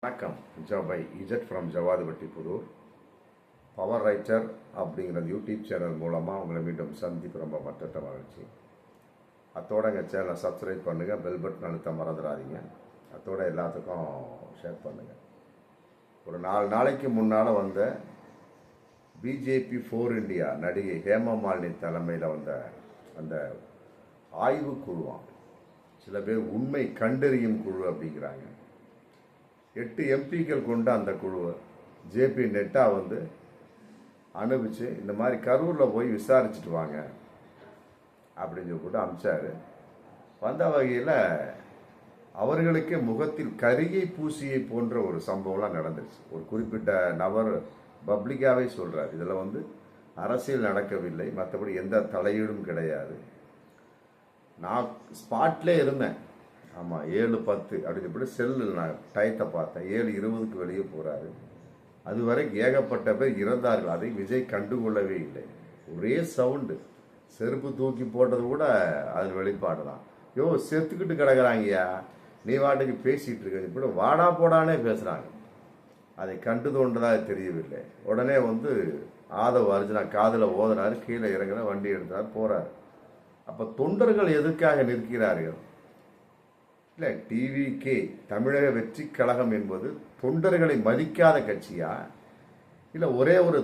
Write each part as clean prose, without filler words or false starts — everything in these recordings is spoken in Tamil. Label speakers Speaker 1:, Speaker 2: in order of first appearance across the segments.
Speaker 1: வணக்கம். ஜபை இஜட் from Javadhupatti Pudur. Power writer அப்படிங்கிற யூடியூப் சேனல் மூலமாக உங்களை மீண்டும் சந்திப்பு ரொம்ப மற்ற மகிழ்ச்சி. அத்தோட எங்கள் சேனலை சப்ஸ்கிரைப் பண்ணுங்கள், பெல் பட்டன் அழுத்த மறந்துடாதீங்க. அத்தோட எல்லாத்துக்கும் ஷேர் பண்ணுங்கள். ஒரு 4 நாளைக்கு முன்னால் வந்த பிஜேபி ஃபோர் இந்தியா நடிகை ஹேமா மாலினி தலைமையில் வந்த அந்த ஆய்வு குழுவாம். சில பேர் உண்மை கண்டறியும் குழு அப்படிங்கிறாங்க. 8 எம்பிக்கள் கொண்ட அந்த குழுவை ஜேபி நெட்டா அனுப்பிச்சு இந்த மாதிரி கரூரில் போய் விசாரிச்சுட்டு வாங்க அப்படின்னு சொல்லிட்டு அனுப்பிச்சாரு. வந்த வகையில் அவர்களுக்கே முகத்தில் கரியை பூசியை போன்ற ஒரு சம்பவம்லாம் நடந்துருச்சு. ஒரு குறிப்பிட்ட நபர் பப்ளிக்காகவே சொல்கிறார், இதில் அரசியல் நடக்கவில்லை, மற்றபடி எந்த தலையீடும் கிடையாது. நான் ஸ்பாட்லே இருந்தேன். ஆமாம், 7:10 அப்படின்னு சொல்லி செல்லில் நான் டயத்தை பார்த்தேன். 7:20 வெளியே போகிறாரு. அதுவரை ஏகப்பட்ட பேர் இறந்தார்கள். அதை விஜய் கண்டுகொள்ளவே இல்லை. ஒரே சவுண்டு, செருப்பு தூக்கி போட்டது கூட அது வெளிப்பாடு தான். யோ, செத்துக்கிட்டு கிடக்குறாங்கய்யா, நீ வாட்டுக்கு பேசிகிட்டு இருக்க, இப்படி வாடா போடானே பேசுகிறாங்க. அதை கண்டு தோன்றதாக தெரியவில்லை. உடனே ஆதவ அர்ஜுனா காதில் ஓதுனாரு, கீழே இறங்குற, வண்டி எடுத்தார், போகிறார். அப்போ தொண்டர்கள் எதுக்காக நிற்கிறார்கள்? இல்லை, டிவிகே தமிழக வெற்றி கழகம் என்பது தொண்டர்களை மதிக்காத கட்சியா? இல்லை ஒரே ஒரு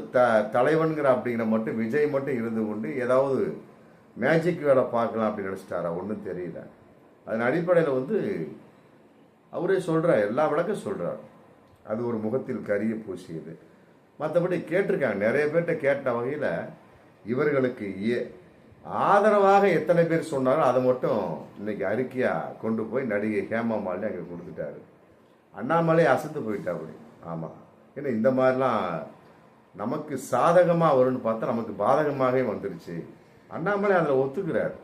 Speaker 1: தலைவன்கிற அப்படிங்கிற மட்டும் விஜய் மட்டும் இருந்து கொண்டு ஏதாவது மேஜிக் வேலை பார்க்கலாம் அப்படின்னு நினச்சிட்டாரா? ஒன்றும் தெரியல. அதன் அடிப்படையில் அவரே சொல்கிறார், எல்லா விளக்கம் சொல்கிறார். அது ஒரு முகத்தில் கரிய பூசியது. மற்றபடி கேட்டிருக்காங்க, நிறைய பேர்கிட்ட கேட்ட வகையில் இவர்களுக்கு ஆதரவாக எத்தனை பேர் சொன்னாலும் அதை மட்டும் இன்னைக்கு அறிக்கையாக கொண்டு போய் நடிகை ஹேமா மாலினி அங்கே கொடுத்துட்டாரு. அண்ணாமலை அசந்து போயிட்டாப்படி. ஆமாம், ஏன்னா இந்த மாதிரிலாம் நமக்கு சாதகமாக வரும்னு பார்த்தா நமக்கு பாதகமாகவே வந்துருச்சு. அண்ணாமலை அதில் ஒத்துக்கிறார்.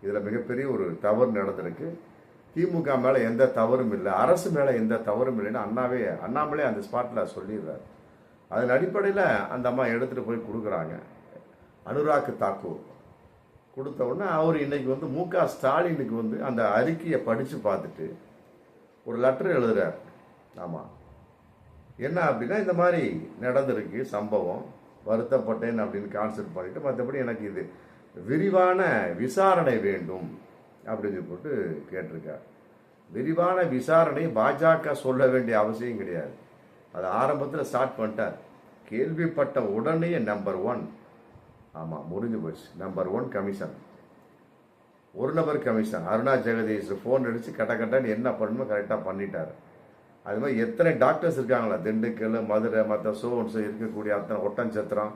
Speaker 1: இதில் மிகப்பெரிய ஒரு தவறு நடந்திருக்கு. திமுக மேலே எந்த தவறும் இல்லை, அரசு மேலே எந்த தவறும் இல்லைன்னு அண்ணாமலே அந்த ஸ்பாட்டில் சொல்லிடுறார். அதன் அடிப்படையில் அந்த அம்மா எடுத்துகிட்டு போய் கொடுக்குறாங்க. அனுராக் தாக்கூர் கொடுத்த உடனே அவர் இன்னைக்கு மு.க. ஸ்டாலினுக்கு அந்த அறிக்கையை படித்து பார்த்துட்டு ஒரு லெட்டர் எழுதுறார். ஆமாம், என்ன அப்படின்னா, இந்த மாதிரி நடந்திருக்கு சம்பவம், வருத்தப்பட்டேன் அப்படின்னு கான்செப்ட் பண்ணிட்டு, மற்றபடி எனக்கு இது விரிவான விசாரணை வேண்டும் அப்படின்னு சொல்லிட்டு கேட்டிருக்கார். விரிவான விசாரணை பாஜக சொல்ல வேண்டிய அவசியம் கிடையாது. அது ஆரம்பத்தில் ஸ்டார்ட் பண்ணிட்டார். கேள்விப்பட்ட உடனே நம்பர் 1, ஆமாம், முடிஞ்சு போச்சு. நம்பர் 1 கமிஷன், ஒரு நபர் கமிஷன். அருணா ஜெகதீஷ் ஃபோன் அடித்து கட்டன்னு என்ன பண்ணணுமோ கரெக்டாக பண்ணிட்டார். அது மாதிரி எத்தனை டாக்டர்ஸ் இருக்காங்களா, திண்டுக்கல், மதுரை, மற்ற சோன்ஸ் இருக்கக்கூடிய அத்தனை ஒட்டன்சத்திரம்,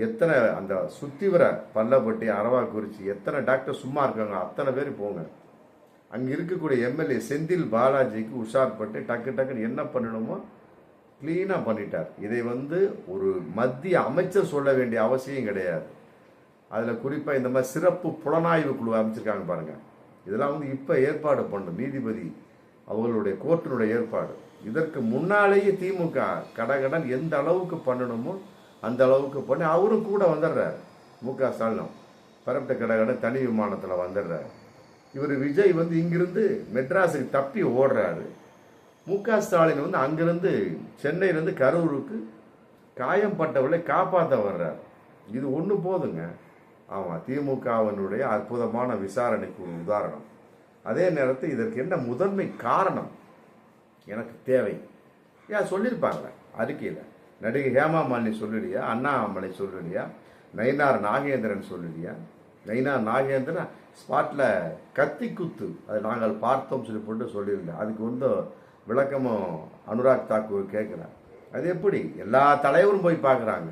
Speaker 1: எத்தனை அந்த சுற்றி வர பல்லப்பட்டி, அரவாக்குறிச்சி, எத்தனை டாக்டர் சும்மா இருக்காங்க, அத்தனை பேர் போங்க. அங்கே இருக்கக்கூடிய எம்எல்ஏ செந்தில் பாலாஜிக்கு உஷார்பட்டு டக்குன்னு என்ன பண்ணணுமோ கிளீனாக பண்ணிட்டார். இதை ஒரு மத்திய அமைச்சர் சொல்ல வேண்டிய அவசியம் கிடையாது. அதில் குறிப்பாக இந்த மாதிரி சிறப்பு புலனாய்வு குழு அமைச்சிருக்காங்க பாருங்க. இதெல்லாம் இப்போ ஏற்பாடு பண்ணும் நீதிபதி அவர்களுடைய கோர்ட்டினுடைய ஏற்பாடு. இதற்கு முன்னாலேயே திமுக கடகடன் எந்த அளவுக்கு பண்ணணுமோ அந்த அளவுக்கு பண்ணி அவரும் கூட வந்துடுறார். மு.க. ஸ்டாலினும் பரப்பிட்ட கடகடன் தனி விமானத்தில் வந்துடுறார். இவர் விஜய் இங்கிருந்து மெட்ராஸுக்கு தப்பி ஓடுறாரு. மு.க. ஸ்டாலின் அங்கிருந்து சென்னையிலேருந்து கரூருக்கு காயம்பட்டவர்களை காப்பாற்ற வர்றார். இது ஒன்று போதுங்க. ஆமாம், திமுகவினுடைய அற்புதமான விசாரணைக்கு ஒரு உதாரணம். அதே நேரத்தில் இதற்கு என்ன முதன்மை காரணம் எனக்கு தேவை? ஏன் சொல்லியிருப்பாங்க அறிக்கையில். நடிகை ஹேமா மாலினி சொல்லலையா, அண்ணாமலை சொல்லலையா, நயினார் நாகேந்திரன் சொல்லலையா? நயினார் நாகேந்திரன் ஸ்பாட்டில் கத்தி குத்து அதை நாங்கள் பார்த்தோம் சொல்லி போட்டு சொல்லியிருந்தேன். அதுக்கு விளக்கமும் அனுராக் தாக்கூர் கேட்குறார். அது எப்படி? எல்லா தலைவரும் போய் பார்க்குறாங்க.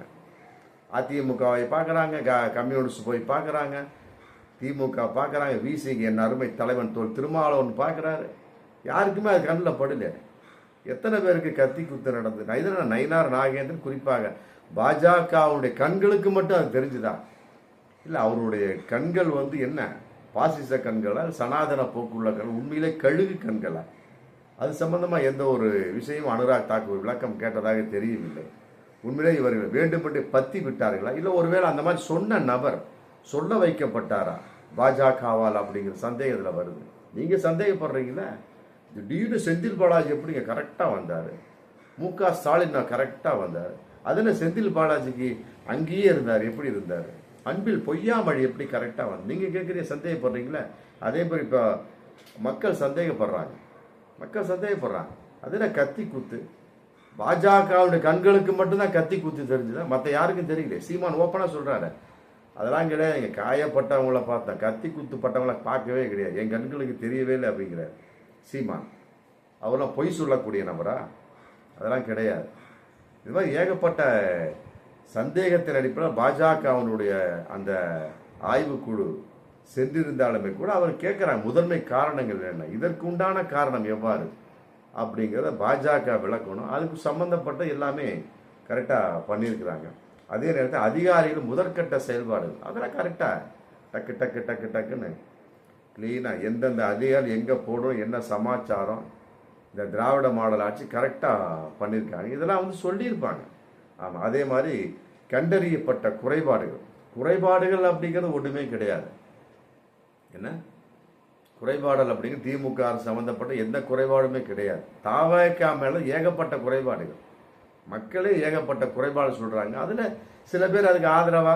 Speaker 1: அதிமுகவை பார்க்குறாங்க, கம்யூனிஸ்ட் போய் பார்க்குறாங்க, திமுக பார்க்குறாங்க, விசிக்கு என் அருமை தலைவன் தோல் திருமாவளவன் பார்க்குறாரு. யாருக்குமே அது கண்ணில் படல. எத்தனை பேருக்கு கத்தி குத்து நடந்தது? இதனால் நயினார் நாகேந்திரன் குறிப்பாக பாஜகவுடைய கண்களுக்கு மட்டும் அது தெரிஞ்சுதான் இல்லை. அவருடைய கண்கள் என்ன பாசிச கண்களா, சனாதன போக்குள்ள கண்கள், உண்மையிலே கழுகு கண்களா? அது சம்பந்தமாக எந்த ஒரு விஷயமும் அனுராக் தாக்கூர் விளக்கம் கேட்டதாக தெரியவில்லை. உண்மையிலே இவர்கள் வேண்டுமென்று பத்தி விட்டார்களா, இல்லை ஒருவேளை அந்த மாதிரி சொன்ன நபர் சொல்ல வைக்கப்பட்டாரா பாஜகவால் அப்படிங்கிற சந்தேகத்தில் வருது. நீங்கள் சந்தேகப்படுறீங்களா? திடீர்னு செந்தில் பாலாஜி எப்படிங்க கரெக்டாக வந்தார்? மு.க. ஸ்டாலின் கரெக்டாக வந்தார். அதுன்னு செந்தில் பாலாஜிக்கு அங்கேயே இருந்தார். எப்படி இருந்தார்? அன்பில் பொய்யாமொழி எப்படி கரெக்டாக வந்து நீங்கள் கேட்குறீங்க, சந்தேகப்படுறீங்களே. அதே மாதிரி இப்போ மக்கள் சந்தேகப்படுறாங்க. அதில் கத்தி குத்து பாஜகவுடைய கண்களுக்கு மட்டும்தான் கத்தி குத்து தெரிஞ்சுதா, மற்ற யாருக்கும் தெரியல. சீமான் ஓப்பனாக சொல்கிறாரு, அதெல்லாம் கிடையாது, எங்கள் காயப்பட்டவங்கள பார்த்தேன், கத்தி குத்துப்பட்டவங்கள பார்க்கவே கிடையாது, என் கண்களுக்கு தெரியவே இல்லை அப்படிங்கிறார் சீமான். அவரெல்லாம் பொய் சொல்லக்கூடிய நபரா? அதெல்லாம் கிடையாது. இது மாதிரி ஏகப்பட்ட சந்தேகத்தின் அடிப்படையில் பாஜகவினுடைய அந்த ஆய்வுக்குழு சென்றிருந்தாலுமே கூட அவர் கேட்குறாங்க முதன்மை காரணங்கள் என்ன, இதற்கு உண்டான காரணம் எவ்வாறு அப்படிங்கிறத பாஜக விளக்கணும். அதுக்கு சம்பந்தப்பட்ட எல்லாமே கரெக்டாக பண்ணியிருக்கிறாங்க. அதே நேரத்தில் அதிகாரிகள் முதற்கட்ட செயல்பாடுகள் அதெல்லாம் கரெக்டாக டக்கு டக்கு டக்கு டக்குன்னு கிளீனாக எந்தெந்த அதிகாரி எங்கே போடும், என்ன சமாச்சாரம், இந்த திராவிட மாடல் ஆட்சி கரெக்டாக பண்ணியிருக்காங்க. இதெல்லாம் வந்து சொல்லியிருப்பாங்க. ஆமாம். அதே மாதிரி கண்டறியப்பட்ட குறைபாடுகள் அப்படிங்கிறது ஒன்றுமே கிடையாது. என்ன குறைபாடல் அப்படிங்கிற திமுக சம்பந்தப்பட்ட எந்த குறைபாடுமே கிடையாது. தாவக மேல ஏகப்பட்ட குறைபாடுகள், மக்களே ஏகப்பட்ட குறைபாடு சொல்றாங்க. அதுல சில பேர் அதுக்கு ஆதரவா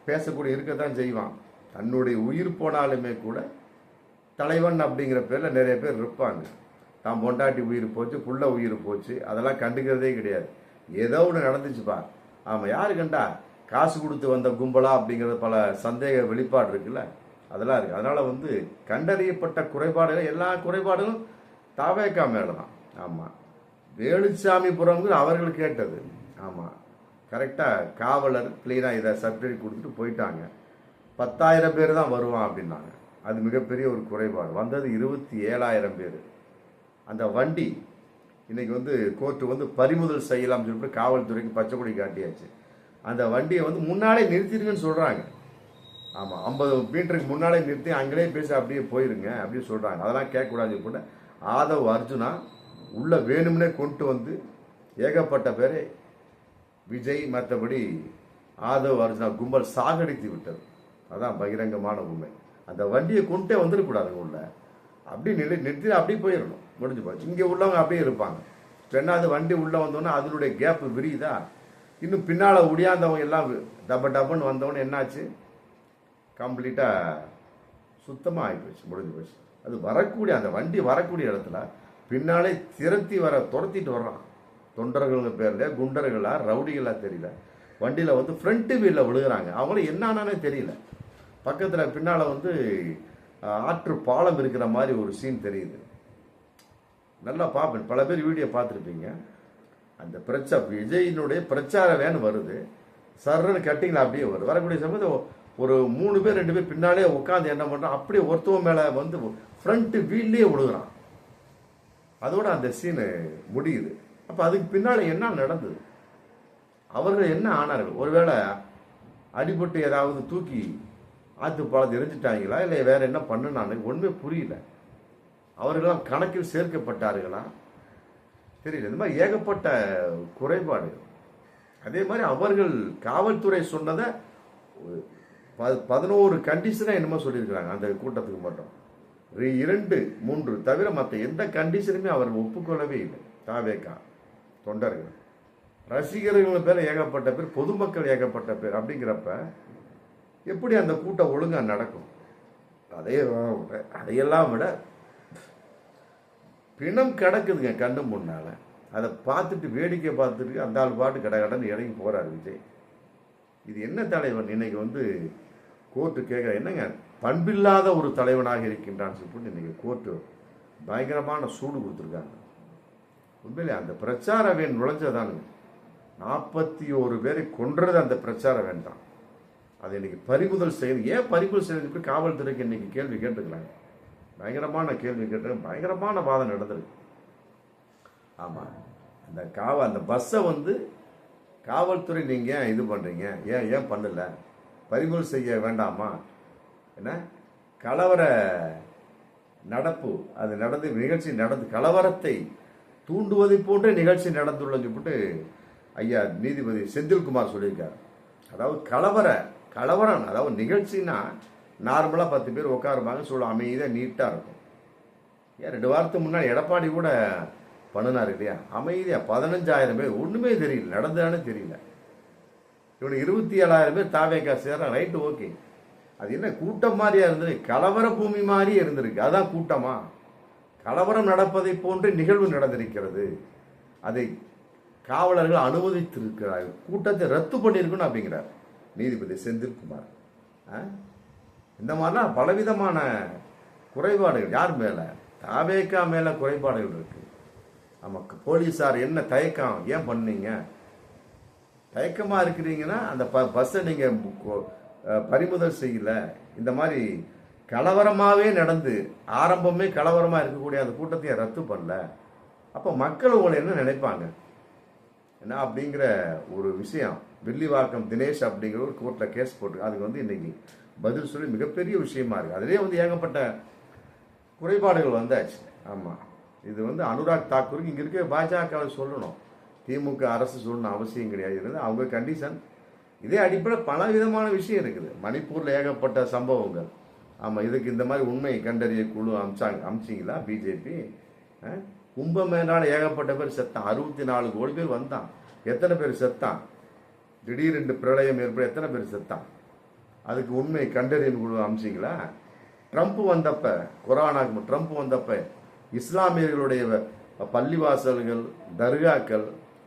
Speaker 1: பேசக்கூடிய இருக்கத்தான் செய்வான். தன்னுடைய உயிர் போனாலுமே கூட தலைவன் அப்படிங்கிற பேர்ல நிறைய பேர் இருப்பாங்க. தான் பொண்டாட்டி உயிர் போச்சு, புள்ள உயிர் போச்சு, அதெல்லாம் கண்டுக்கிறதே கிடையாது. ஏதோ ஒன்று நடந்துச்சுப்பா. ஆமா, யாரு கண்டா காசு கொடுத்து வந்த கும்பலா அப்படிங்கிறது பல சந்தேக வெளிப்பாடு இருக்குல்ல, அதெல்லாம் இருக்கு. அதனால வந்து கண்டறியப்பட்ட குறைபாடுகள் எல்லா குறைபாடுகளும் தாவேக்கா மேலதான். ஆமா, வேலுச்சாமிபுரம் அவர்கள் கேட்டது. ஆமா, கரெக்டா காவலர் கிளீனா இதை சர்டிஃபிகேட் கொடுத்துட்டு போயிட்டாங்க. 10,000 பேர் தான் வருவான் அப்படின்னாங்க. அது மிகப்பெரிய ஒரு குறைபாடு. வந்தது 27,000 பேர். அந்த வண்டி இன்னைக்கு வந்து கோர்ட்டு வந்து பறிமுதல் செய்யலாம்னு சொல்லிட்டு காவல்துறைக்கு பச்சை கொடி காட்டியாச்சு. அந்த வண்டியை வந்து முன்னாலே நிறுத்திருங்கன்னு சொல்றாங்க. ஆமாம், 50 மீட்டருக்கு முன்னாலே நிறுத்தி அங்கேயே பேசி அப்படியே போயிருங்க அப்படின்னு சொல்கிறாங்க. அதெல்லாம் கேட்கக்கூடாது. கூட ஆதவ் அர்ஜுனா உள்ள வேணும்னே கொண்டு வந்து ஏகப்பட்ட பேரை விஜய் மற்றபடி ஆதவ் அர்ஜுனா கும்பல் சாகடித்து விட்டது. அதான் பகிரங்கமான உண்மை. அந்த வண்டியை கொண்டே வந்துடக்கூடாது உள்ள, அப்படி நிறுத்தி அப்படியே போயிடணும், முடிஞ்சு போச்சு. இங்கே உள்ளவங்க அப்படியே இருப்பாங்க. ரெண்டாவது வண்டி உள்ளே வந்தோன்னா அதனுடைய கேப்பு விரியுதா, இன்னும் பின்னால் ஒடியாந்தவங்க எல்லாம் டப்புன்னு வந்தவொன்னு என்னாச்சு, கம்ப்ளீட்டாக சுத்தமாக ஆகிப்போச்சு, முடிஞ்சு போச்சு. அது வரக்கூடிய அந்த வண்டி வரக்கூடிய இடத்துல பின்னாலே துரத்திட்டு வர்றான். தொண்டர்கள் பேரில் குண்டர்களா ரவுடிகளா தெரியல, வண்டியில் வந்து ஃப்ரண்ட் வீலில் விழுகிறாங்க. அவங்களும் என்னன்னே தெரியல. பக்கத்தில் பின்னால் வந்து ஆற்று பாலம் இருக்கிற மாதிரி ஒரு சீன் தெரியுது. நல்லா பார்ப்பேன், பல பேர் வீடியோ பார்த்துருப்பீங்க. அந்த விஜயினுடைய பிரச்சார வேன் வருது, சர்ன்னு கட்டிங்களா அப்படியே வருது. வரக்கூடிய சமயத்தில் ஒரு 3 பேர் 2 பேர் பின்னாலே உட்காந்து என்ன பண்றான், அப்படியே ஒருத்தவன் மேல வந்து ஃப்ரண்ட் வீல்லே விழுகிறான். அதோட அந்த சீனு முடியுது. அப்ப அதுக்கு பின்னால என்ன நடந்தது, அவர்கள் என்ன ஆனார்கள்? ஒருவேளை அடிபட்டு ஏதாவது தூக்கி ஆத்து பாலத்தை எரிஞ்சிட்டாங்களா, இல்லை வேற என்ன பண்ணுனான்னு ஒண்ணுமே புரியல. அவர்களெல்லாம் கணக்கில் சேர்க்கப்பட்டார்களா தெரியல. இந்த மாதிரி ஏகப்பட்ட குறைபாடு. அதே மாதிரி அவர்கள் காவல்துறை சொன்னதை 11 கண்டிஷனா என்னமோ சொல்லியிருக்கிறாங்க அந்த கூட்டத்துக்கு மட்டும். 2, 3 தவிர மற்ற எந்த கண்டிஷனுமே அவர் ஒப்புக்கொள்ளவே இல்லை. தாவேகா தொண்டர்கள், ரசிகர்கள் பேர் ஏகப்பட்ட பேர், பொதுமக்கள் ஏகப்பட்ட பேர். அப்படிங்கிறப்ப எப்படி அந்த கூட்டம் ஒழுங்கா நடக்கும்? அதையெல்லாம் விட பிணம் கிடக்குதுங்க கண்ணு முன்னால. அதை பார்த்துட்டு வேடிக்கை பார்த்துட்டு அந்த ஆள் பாட்டு கடன்னு இறங்கி போறாரு விஜய். இது என்ன தலைவன்? இன்னைக்கு வந்து கோர்ட்டு கேட்குற, என்னங்க பண்பில்லாத ஒரு தலைவனாக இருக்கின்றான்னு சொல்லிட்டு இன்னைக்கு கோர்ட்டு பயங்கரமான சூடு கொடுத்துருக்காங்க. உண்மையிலே அந்த பிரச்சார வேன் நுழைஞ்சதானுங்க. 41 பேரை கொன்றது அந்த பிரச்சார வேன் தான். அதை இன்னைக்கு பறிமுதல் செய்யணும். ஏன் பறிமுதல் செய்யறது? காவல்துறைக்கு இன்னைக்கு கேள்வி கேட்டுருக்கலாங்க. பயங்கரமான கேள்வி கேட்டு பயங்கரமான வாதம் நடந்திருக்கு. ஆமா, அந்த பஸ்ஸை வந்து காவல்துறை நீங்க இது பண்றீங்க, ஏன் பண்ணல? பறிமுதல் செய்ய வேண்டாமா? என்ன கலவர நடப்பு அது நடந்து நிகழ்ச்சி நடந்து கலவரத்தை தூண்டுவதை போன்ற நிகழ்ச்சி நடந்துள்ளது சொல்லிட்டு ஐயா நீதிபதி செந்தில்குமார் சொல்லியிருக்காரு. அதாவது கலவரம் அதாவது நிகழ்ச்சின்னா நார்மலா 10 பேர் உட்காருப்பாங்க, சொல்ல அமைதியாக நீட்டா இருக்கும். ஏன் 2 வாரத்துக்கு முன்னாடி எடப்பாடி கூட பண்ணினார் இல்லையா, அமைதியா 15,000 பேர், ஒண்ணுமே தெரியல, நடந்தானே தெரியல. இவனுக்கு 27,000 பேர் தாவேக்கா சேர்றான், ரைட்டு, ஓகே. அது என்ன கூட்டம் மாதிரியா இருந்தது, கலவர பூமி மாதிரியே இருந்திருக்கு. அதான் கூட்டமா? கலவரம் நடப்பதை போன்று நிகழ்வு நடந்திருக்கிறது. அதை காவலர்கள் அனுமதித்திருக்கிறார்கள். கூட்டத்தை ரத்து பண்ணியிருக்கணும் அப்படிங்கிறார் நீதிபதி செந்தில்குமார். இந்த மாதிரிலாம் பலவிதமான குறைபாடுகள் யார் மேல? தாவேக்கா மேல குறைபாடுகள் இருக்கு. நமக்கு போலீஸார் என்ன தயக்கம், ஏன் பண்ணீங்க? தயக்கமா இருக்கிறீங்கன்னா அந்த பஸ்ஸை நீங்க பறிமுதல் செய்யல. இந்த மாதிரி கலவரமாவே நடந்து ஆரம்பமே கலவரமா இருக்கக்கூடிய அந்த கூட்டத்தை ரத்து பண்ணல. அப்ப மக்கள் உங்களை என்ன நினைப்பாங்க என்ன அப்படிங்கிற ஒரு விஷயம். வில்லிவாக்கம் தினேஷ் அப்படிங்கிற ஒரு கோர்ட்ல கேஸ் போட்டு அதுக்கு இன்னைக்கு பதில் சொல்லி மிகப்பெரிய விஷயமா இருக்கு. அதிலே ஏகப்பட்ட குறைபாடுகள் வந்தாச்சு. ஆமா, இது அனுராக் தாக்கூருக்கு இங்க இருக்க பாஜக சொல்லணும், திமுக அரசு சொல்லணும் அவசியம் கிடையாது. அவங்க கண்டிஷன் இதே அடிப்படையில் பல விதமான விஷயம் இருக்குது. மணிப்பூர்ல ஏகப்பட்ட சம்பவங்கள். ஆமா, இதுக்கு இந்த மாதிரி உண்மை கண்டறிய குழு அமிச்சிங்களா பிஜேபி? கும்பமேளால ஏகப்பட்ட பேர் செத்தான், 64 கோடி பேர் வந்தான். எத்தனை பேர் செத்தான்? திடீரென்று பிரளயம் ஏற்பட எத்தனை பேர் செத்தான்? அதுக்கு உண்மை கண்டறியும் குழு அமிச்சிங்களா? ட்ரம்ப் வந்தப்ப, கொரோனாக்கு ட்ரம்ப் வந்தப்ப இஸ்லாமியர்களுடைய பள்ளிவாசல்கள், தர்காக்கள்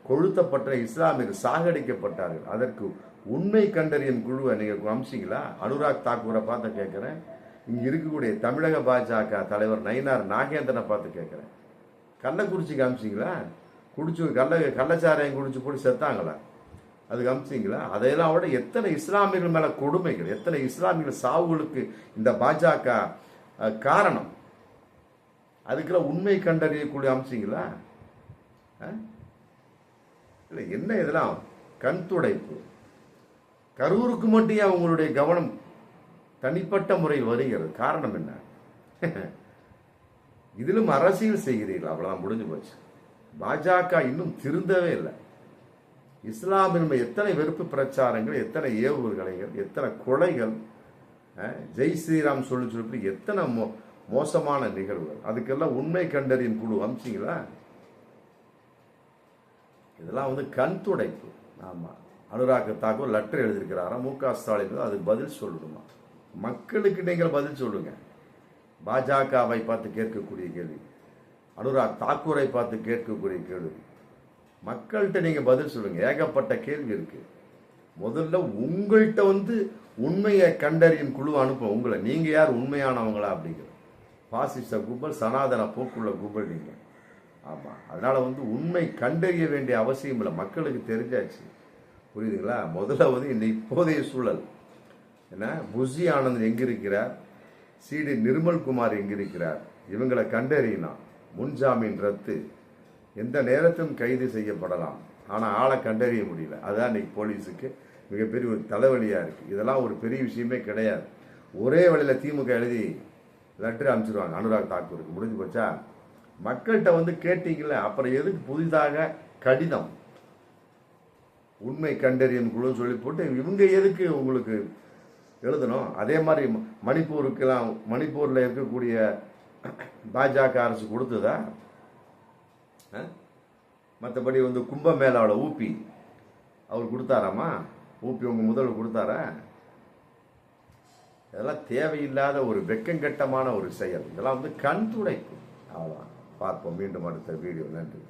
Speaker 1: கொளுத்தப்பட்ட இஸ்லாமியர்கள் சாகடிக்கப்பட்டார்கள். அதற்கு உண்மை கண்டறியும் குழுவை நீங்க அமிச்சிங்களா? அனுராக் தாக்கூரை பார்த்து கேட்கிறேன். இங்க இருக்கக்கூடிய தமிழக பாஜக தலைவர் நயினார் நாகேந்திரனை பார்த்து கேட்கிறேன். கள்ளக்குறிச்சிக்கு அமிச்சிங்களா? குடிச்சு கள்ளச்சாரையும் குடிச்சு போட்டு செத்தாங்களா? அதுக்கு அமிச்சிங்களா? அதையெல்லாம் விட எத்தனை இஸ்லாமியர்கள் மேல கொடுமைகள், எத்தனை இஸ்லாமியர்கள் சாவுகளுக்கு இந்த பாஜக காரணம். அதுக்கெல்லாம் உண்மை கண்டறியக்கூடிய அமிச்சிங்களா? இல்லை, என்ன இதெல்லாம் கண் துடைப்பு. கரூருக்கு மட்டும் அவங்களுடைய கவனம் தனிப்பட்ட முறையில் வருகிறது. காரணம் என்ன? இதிலும் அரசியல் செய்கிறீர்கள், அவ்வளவுதான், முடிஞ்சு போச்சு. பாஜக இன்னும் திருந்தவே இல்லை. இஸ்லாமின் எத்தனை வெறுப்பு பிரச்சாரங்கள், எத்தனை ஏவுகணைகள், எத்தனை கொலைகள், ஜெய் ஸ்ரீராம் சொல்லி எத்தனை மோசமான நிகழ்வுகள். அதுக்கெல்லாம் உண்மை கண்டறியும் குழு அமிச்சிங்களா? இதெல்லாம் கண் துடைப்பு. ஆமா, அனுராக் தாக்கூர் லெட்டர் எழுதியிருக்கிறாரா மு.க. ஸ்டாலின், அதுக்கு பதில் சொல்லணுமா? மக்களுக்கு நீங்கள் பதில் சொல்லுங்க. பாஜகவை பார்த்து கேட்கக்கூடிய கேள்வி, அனுராக் தாக்கூரை பார்த்து கேட்கக்கூடிய கேள்வி, மக்கள்கிட்ட நீங்க பதில் சொல்லுங்க. ஏகப்பட்ட கேள்வி இருக்கு. முதல்ல உங்கள்கிட்ட உண்மையை கண்டறியும் குழு அனுப்பும். உங்களை நீங்க யார் உண்மையானவங்களா அப்படிங்கிற பாசிச கும்பல், சனாதன போக்குள்ள கும்பல் நீங்க. ஆமா, அதனால உண்மை கண்டறிய வேண்டிய அவசியம் இல்லை. மக்களுக்கு தெரிஞ்சாச்சு, புரியுதுங்களா? முதல்ல இப்போதைய சூழல் என்ன, புஷி ஆனந்த் எங்க இருக்கிறார், சிடி நிர்மல்குமார் எங்க இருக்கிறார், இவங்களை கண்டறியினா முன்ஜாமீன் ரத்து, எந்த நேரத்திலும் கைது செய்யப்படலாம். ஆனா ஆளை கண்டறிய முடியல. அதுதான் இன்னைக்கு போலீஸுக்கு மிகப்பெரிய ஒரு தலைவலியா இருக்கு. இதெல்லாம் ஒரு பெரிய விஷயமே கிடையாது. ஒரே வழியில திமுக எழுதி லெட்டர் அனுப்பிச்சிருவாங்க அனுராக் தாக்கூருக்கு, முடிஞ்சு போச்சா? மக்கள்கிட்ட கேட்டீங்கல்ல, அப்புறம் எதுக்கு புதிதாக கடிதம் உண்மை கண்டறியும் குழு சொல்லி போட்டு இவங்க எதுக்கு உங்களுக்கு எழுதணும்? அதே மாதிரி மணிப்பூருக்கெல்லாம், மணிப்பூர்ல இருக்கக்கூடிய பாஜக அரசு கொடுத்ததா? மற்றபடி கும்பமேளாவோட ஊபி அவர் கொடுத்தாராமா? ஊபி உங்க முதல்வர் கொடுத்தாரா? இதெல்லாம் தேவையில்லாத ஒரு வெக்கங்கட்டமான ஒரு செயல். இதெல்லாம் கண் துடைப்பு. அவ்வளோதான். பார்ப்போம் மீண்டும் அடுத்த வீடியோ. நன்றி.